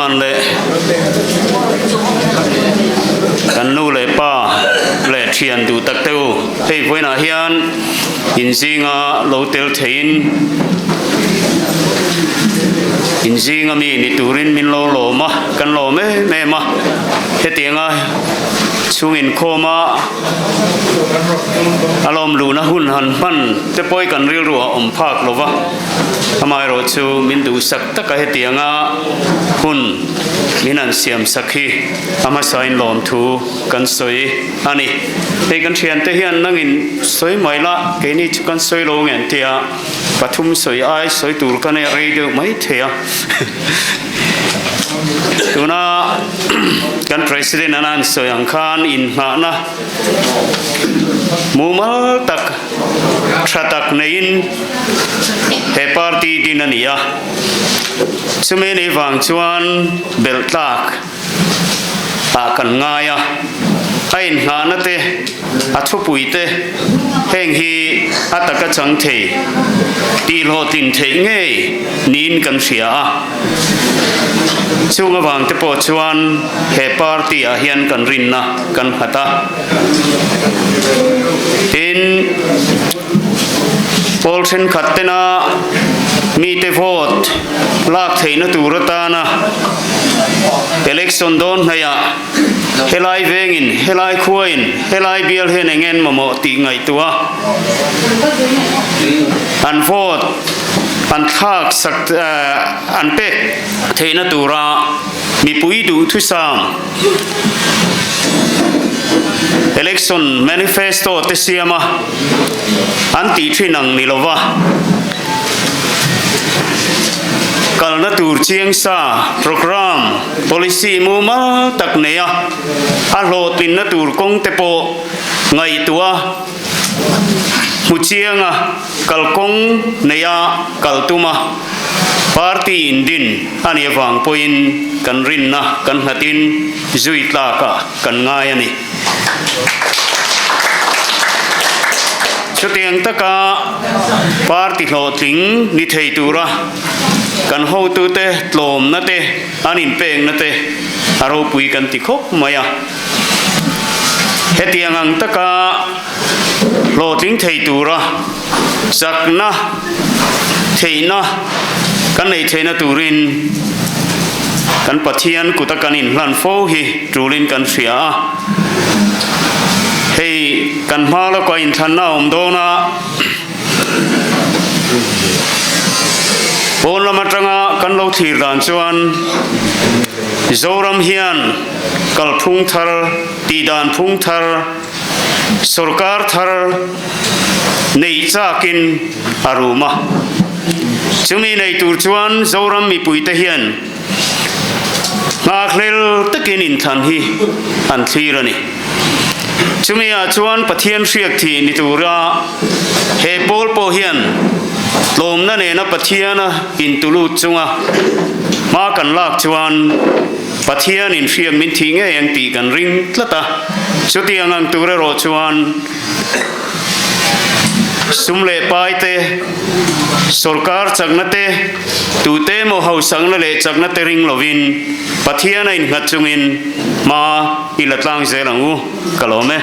chuan le kan nu le pa le thian du tak teu hei voina hian in zinga lo tel thein in zinga mi ni turin min lo ma kan lo me ma hetianga chungin khoma alom lu na hun han man te poi kan ril ru om phak lova amai ro chu min du sak taka hetianga hun minan siam sakhi ama sain lom thu kan soi ani te kan thian te hian nangin soi maila ke ni chu kan soi lo ngen tia pathum soi ai soi tur kan e radio mai thea tuna kan president anan soyang khan in na mumal tak thatak nein he party dinania sumeni wang chuan beltak akan ngaya ain na te athupuite heng hi ataka changthei ti lo tin thei nge nin kan sia chunga wang te po chuan he party a hian kan rinna kan hata in polsen khattena mi te vote lak theina turata na election don haya helai vengin helai khuain helai bial hen engen mamo ti ngai tua an vote an thak sak an pek theina tura mi pui du thu sam election manifesto te siama an ti thinang ni lova kalna tur chiang sa program policy mu ma tak neya a lo tin na tur kong te po ngai tua mu chianga kalkong neya kaltuma party indin ani wang poin kan rinna kan hatin zuitla ka kan ngai ani chutiang taka party lo ting ni thei tura kan ho tu te tlom na te anin peng na te aro pui kan ti khop maya hetiang ang taka lo ting thei tura sakna theina kan nei theina turin kan pathian kutakanin hlan fo hi trulin kan sia hei kan mala ko in thanna om dona Pona matanga kan lo thir dan chuan zoram hian kal phung thar ti dan phung thar sarkar thar nei chakin aruma chumi nei tur chuan zoram mi puite hian ngaklel takin in than hi an thirani chumi a chuan pathian riak thi ni tura he pol po hian lom na ne na pathiana in tulu chunga ma kan lak chuan pathian in riam min thinge yang ti kan ring tlata chuti angang ture ro chuan sumle paite sarkar chagnate tute mo hau sangna le chagnate ring lovin pathiana in ngachungin ma ilatlang zelangu kalome